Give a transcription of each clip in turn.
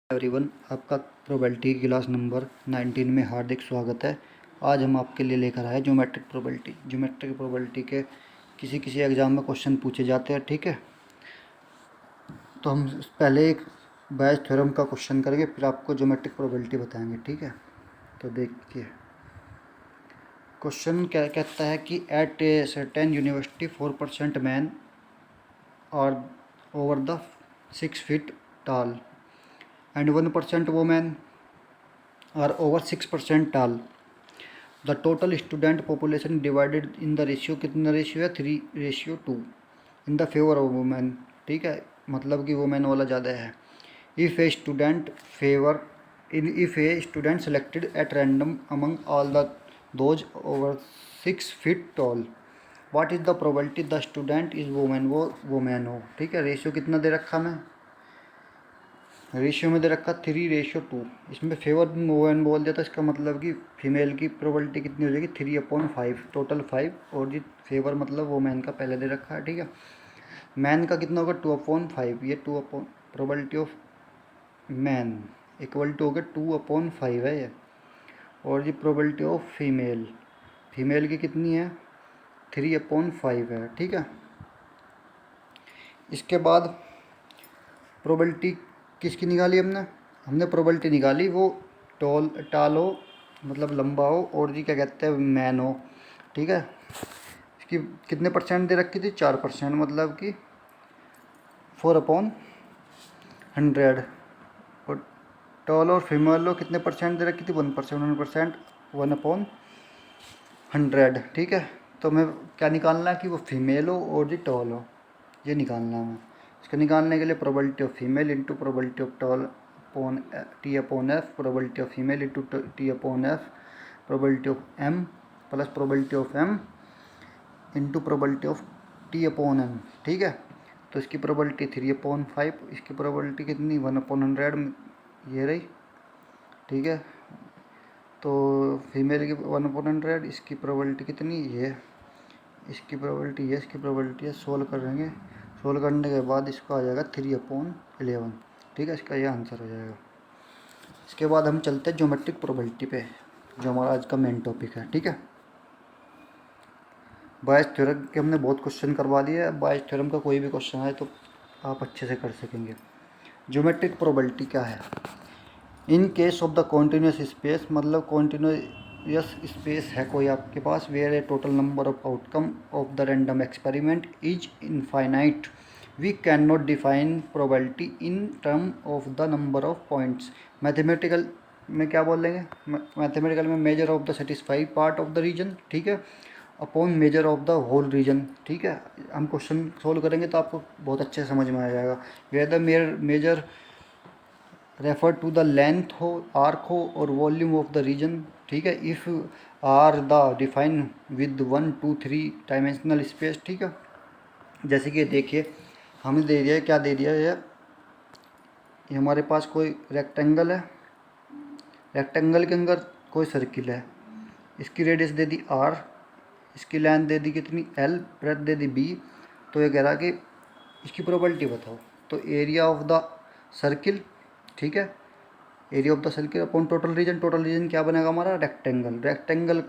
Everyone, आपका probability class number 19 में हार्दिक स्वागत है। आज हम आपके लिए लेकर आए ज्योमेट्रिक प्रोबेबिलिटी के किसी किसी एग्ज़ाम में क्वेश्चन पूछे जाते हैं। ठीक है, तो हम पहले एक बैच थ्योरम का क्वेश्चन करेंगे, फिर आपको ज्योमेट्रिक प्रोबेबिलिटी बताएंगे। ठीक है, तो देखिए क्वेश्चन क्या कहता है कि at a certain university 4% man are over the 6 feet tall and 1% women are over 6% tall. The total student population divided in the ratio, कितना रेशियो है? 3:2 in the favour of women. ठीक है, मतलब कि वुमेन वाला ज़्यादा है। If a student favour if a student selected at random among all the those over 6 feet tall, what is the probability the student is women, वो women हो। ठीक है, रेशियो कितना दे रखा मैं? रेशियो में दे रखा 3:2। इसमें फेवर वुमेन बोल दिया, तो इसका मतलब कि फीमेल की प्रोबेबिलिटी कितनी हो जाएगी? 3/5, टोटल 5, और जी फेवर मतलब वुमेन का पहले दे रखा है। ठीक है, मैन का कितना होगा? 2/5। ये 2 probability of man equal to हो गया 2/5 है ये। और जी प्रोबेबिलिटी ऑफ फीमेल की कितनी है? 3/5 है। ठीक है, इसके बाद प्रोबेबिलिटी किसकी निकाली हमने प्रोबेबिलिटी निकाली वो टाल हो, मतलब लंबा हो, और जी क्या कहते हैं, मैन हो। ठीक है, इसकी कितने परसेंट दे रखी थी? 4%, मतलब कि 4/100। और टॉल और फीमेल हो कितने परसेंट दे रखी थी? 1%। 1/100। ठीक है, तो मैं क्या निकालना है कि वो फीमेल हो और जी टॉल हो, ये निकालना है हमें। इसको निकालने के लिए probability of female into probability of tall upon T/F, probability of female into T/F, probability of M plus probability of M into probability of T/M। ठीक है, तो इसकी प्रोबेबिलिटी 3/5, इसकी प्रोबेबिलिटी कितनी? 1/100 ये रही। ठीक है, तो फीमेल की 1/100, इसकी प्रोबेबिलिटी कितनी? ये इसकी प्रोबेबिलिटी है, इसकी प्रोबेबिलिटी है। सोल्व करेंगे, सोल्व करने के बाद इसको आ जाएगा 3/11। ठीक है, इसका ये आंसर हो जाएगा। इसके बाद हम चलते हैं ज्योमेट्रिक प्रोबेबिलिटी पे, जो हमारा आज का मेन टॉपिक है। ठीक है, बायस थ्योरम के हमने बहुत क्वेश्चन करवा दिए हैं। बायस थ्योरम का कोई भी क्वेश्चन आए तो आप अच्छे से कर सकेंगे। ज्योमेट्रिक प्रोबेबिलिटी क्या है? In case of the continuous space, मतलब कॉन्टीन्यूस स्पेस है कोई आपके पास, where a total number of outcome of the random experiment is infinite, we can not define probability in term of the number of points. Mathematical में क्या बोलेंगे? Mathematical में measure of the satisfied part of the region, ठीक है, upon measure of the whole region. ठीक है, हम question solve करेंगे तो आपको बहुत अच्छे से समझ में आ जाएगा। Where the measure refer to the length हो, आर्क हो और वॉल्यूम ऑफ द रीजन। ठीक है, if are the define with 1 2 3 dimensional space. ठीक है, जैसे कि देखिए हमें दे दिया है, क्या दे दिया है? ये हमारे पास कोई रेक्टेंगल है, रेक्टेंगल के अंदर कोई सर्किल है, इसकी रेडियस दे दी आर, इसकी लेंथ दे दी कितनी? एल, ब्रेथ दे दी बी। तो ये कह रहा कि इसकी प्रोबेबिलिटी बताओ। तो एरिया ऑफ द सर्किल, ठीक है, area of the circle upon total region क्या बनेगा हमारा? रेक्टेंगल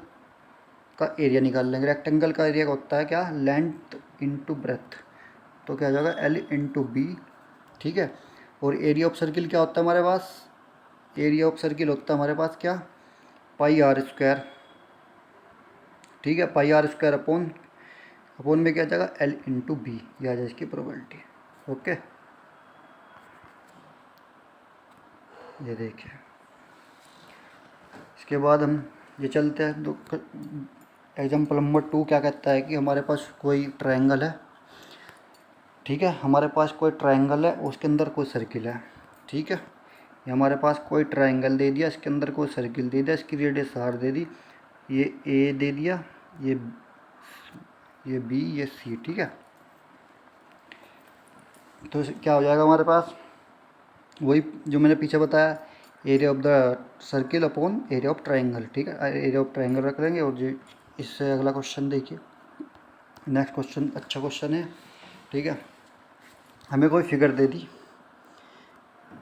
का एरिया निकाल लेंगे। रेक्टेंगल का एरिया होता है क्या? लेंथ इंटू ब्रेथ, तो क्या हो जाएगा? L into B. ठीक है, और एरिया ऑफ सर्किल क्या होता है हमारे पास? एरिया ऑफ सर्किल होता है हमारे पास क्या? πr²। ठीक है, πr² अपॉन में क्या आ जाएगा? एल इंटू बी, ये आ जाए इसकी प्रोबेबिलिटी। ओके, ये देखिए। इसके बाद हम ये चलते हैं तो एग्जाम्पल नंबर 2 क्या कहता है कि हमारे पास कोई ट्रायंगल है। ठीक है, हमारे पास कोई ट्रायंगल है, उसके अंदर कोई सर्किल है। ठीक है, ये हमारे पास कोई ट्रायंगल दे दिया, इसके अंदर कोई सर्किल दे दिया, इसकी रेडियस आर दे दी, ये ए दे दिया, ये बी, ये सी। ठीक है, तो क्या हो जाएगा हमारे पास? वही जो मैंने पीछे बताया, area of the circle upon area of triangle. ठीक है, एरिया ऑफ ट्रायंगल रख लेंगे। और जो इससे अगला क्वेश्चन देखिए, नेक्स्ट क्वेश्चन अच्छा क्वेश्चन है। ठीक है, हमें कोई फिगर दे दी,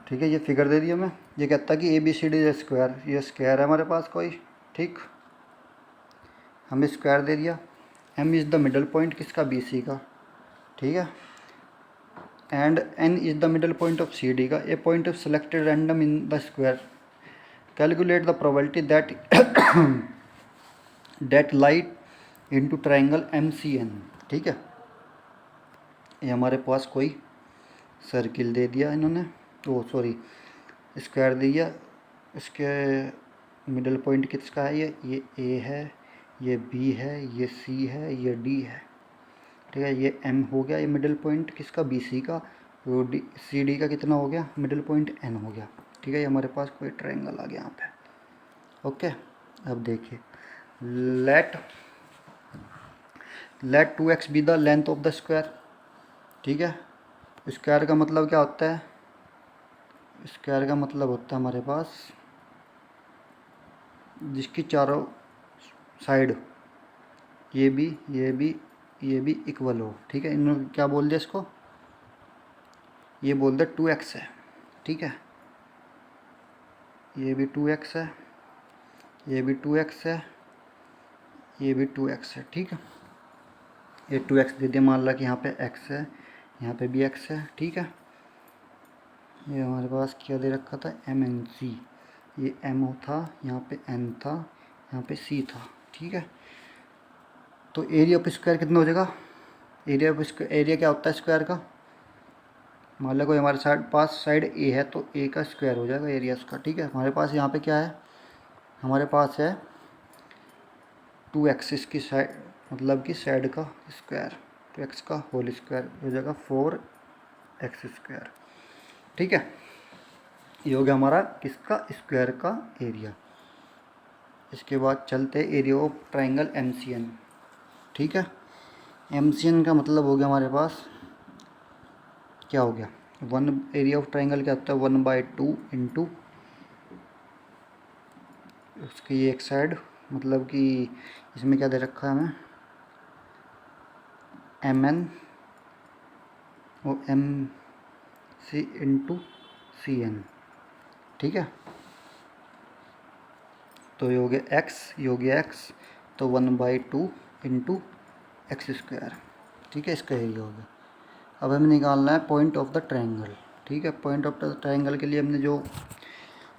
ठीक है, ये फिगर दे दिया मैं। ये कहता है कि ABCD स्क्वायर, ये स्क्वायर है हमारे पास कोई, ठीक, हमें स्क्वायर दे दिया। M is the middle point किसका, BC का, ठीक है, and N is the middle point of CD का। A point of selected random in the square, calculate the probability that lies into triangle MCN, ठीक है। ये हमारे पास कोई सर्किल दे दिया इन्होंने, ओ सॉरी स्क्वायर दे दिया। इसके मिडल पॉइंट किसका है, ये A है, ये B है, ये C है, ये D है, ठीक है। ये M हो गया, ये मिडल पॉइंट किसका, BC का। वो CD का कितना हो गया, मिडल पॉइंट N हो गया, ठीक है। ये हमारे पास कोई ट्रायंगल आ गया यहाँ पे, ओके। अब देखिए, let 2x be the length of the square, ठीक है। स्क्वायर का मतलब क्या होता है, स्क्वायर का मतलब होता है हमारे पास जिसकी चारों साइड ये भी इक्वल हो, ठीक है। इन्होंने क्या बोल दिया इसको, ये बोल दिया 2x है, ठीक है। ये भी 2x है, ये भी 2x है, ये भी 2x है, ठीक है। ये 2x दे दिया, मान ला कि यहाँ पे x है, यहाँ पे भी x है, ठीक है। ये हमारे पास क्या दे रखा था, MNC, ये M था, यहाँ पे N था, यहाँ पे C था, ठीक है। तो एरिया ऑफ स्क्वायर कितना हो जाएगा, एरिया क्या होता है स्क्वायर का, मान लो कोई हमारे पास साइड A है तो A का स्क्वायर हो जाएगा एरिया उसका, ठीक है। हमारे पास यहाँ पे क्या है, हमारे पास है 2x की साइड, मतलब कि साइड का स्क्वायर, 2x का होल स्क्वायर हो जाएगा 4x स्क्वायर, ठीक है। ये हो गया हमारा किसका, स्क्वायर का एरिया। इसके बाद चलते एरिया ऑफ ट्रायंगल MCN, ठीक है। MCN का मतलब हो गया हमारे पास क्या हो गया, एरिया ऑफ ट्रायंगल क्या होता है, 1/2 इंटू उसकी एक साइड, मतलब कि इसमें क्या दे रखा है हमें, MN और MC इंटू CN, ठीक है। तो ये हो गया x, ये हो गया x, तो 1/2 इंटू एक्स स्क्वायर, ठीक है, इसका एरिया हो गया। अब हमें निकालना है पॉइंट ऑफ द ट्रायंगल, ठीक है। पॉइंट ऑफ द ट्रायंगल के लिए हमने जो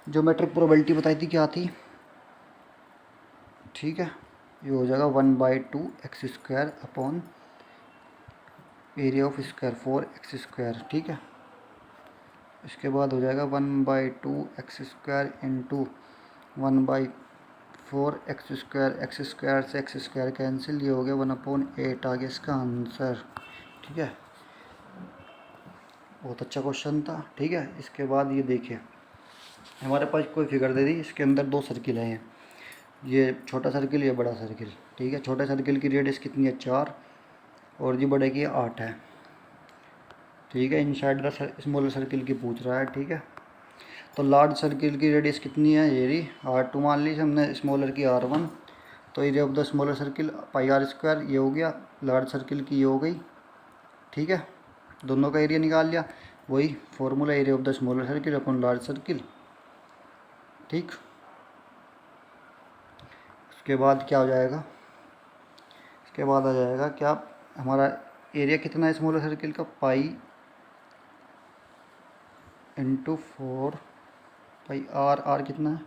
ज्योमेट्रिक प्रोबेबिलिटी बताई थी क्या थी, ठीक है। ये हो जाएगा 1/2 x square upon area of square 4x square, ठीक है। इसके बाद हो जाएगा 1/2 x square into 1/4 x square, x square से एक्स स्क्वायर कैंसिल, ये हो गया 1/8 आ गया इसका आंसर, ठीक है। बहुत अच्छा क्वेश्चन था, ठीक है। इसके बाद ये देखिए, हमारे पास कोई फिगर दे दी, इसके अंदर दो सर्किल हैं, ये छोटा सर्किल, ये बड़ा सर्किल, ठीक है। छोटे सर्किल की रेडियस कितनी है, 4, और जी बड़े की 8 है, ठीक है। इनसाइड द स्मॉलर सर्किल की पूछ रहा है, ठीक है। तो लार्ज सर्किल की रेडियस कितनी है, ये रही R2 मान लीजिए हमने, स्मॉलर की R1, तो area of the smaller circle πr², ये हो गया। लार्ज सर्किल की ये हो गई, ठीक है। दोनों का एरिया निकाल लिया, वही formula, area of the smaller circle upon large circle, ठीक। उसके बाद क्या हो जाएगा, इसके बाद आ जाएगा क्या, हमारा एरिया कितना है स्मॉलर सर्किल का, पाई इंटू 4 आर कितना है,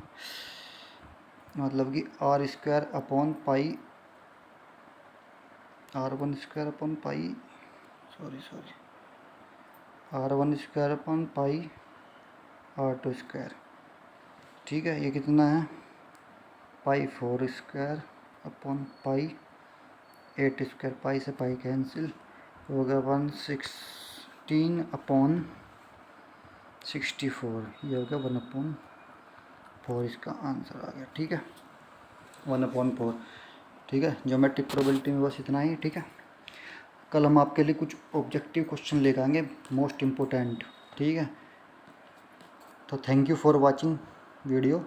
मतलब कि R² upon pi, R1² upon pi, sorry R1² upon pi R2², ठीक है। ये कितना है, पाई 4² अपॉन पाई 8², पाई से पाई कैंसिल हो गया 116 अपॉन 64, ये हो गया 1/4, इसका आंसर आ गया, ठीक है, 1/4, ठीक है। ज्योमेट्रिक प्रोबेबिलिटी में बस इतना ही, ठीक है। कल हम आपके लिए कुछ ऑब्जेक्टिव क्वेश्चन लेकर आएंगे, मोस्ट इम्पोर्टेंट, ठीक है। तो thank you for watching video.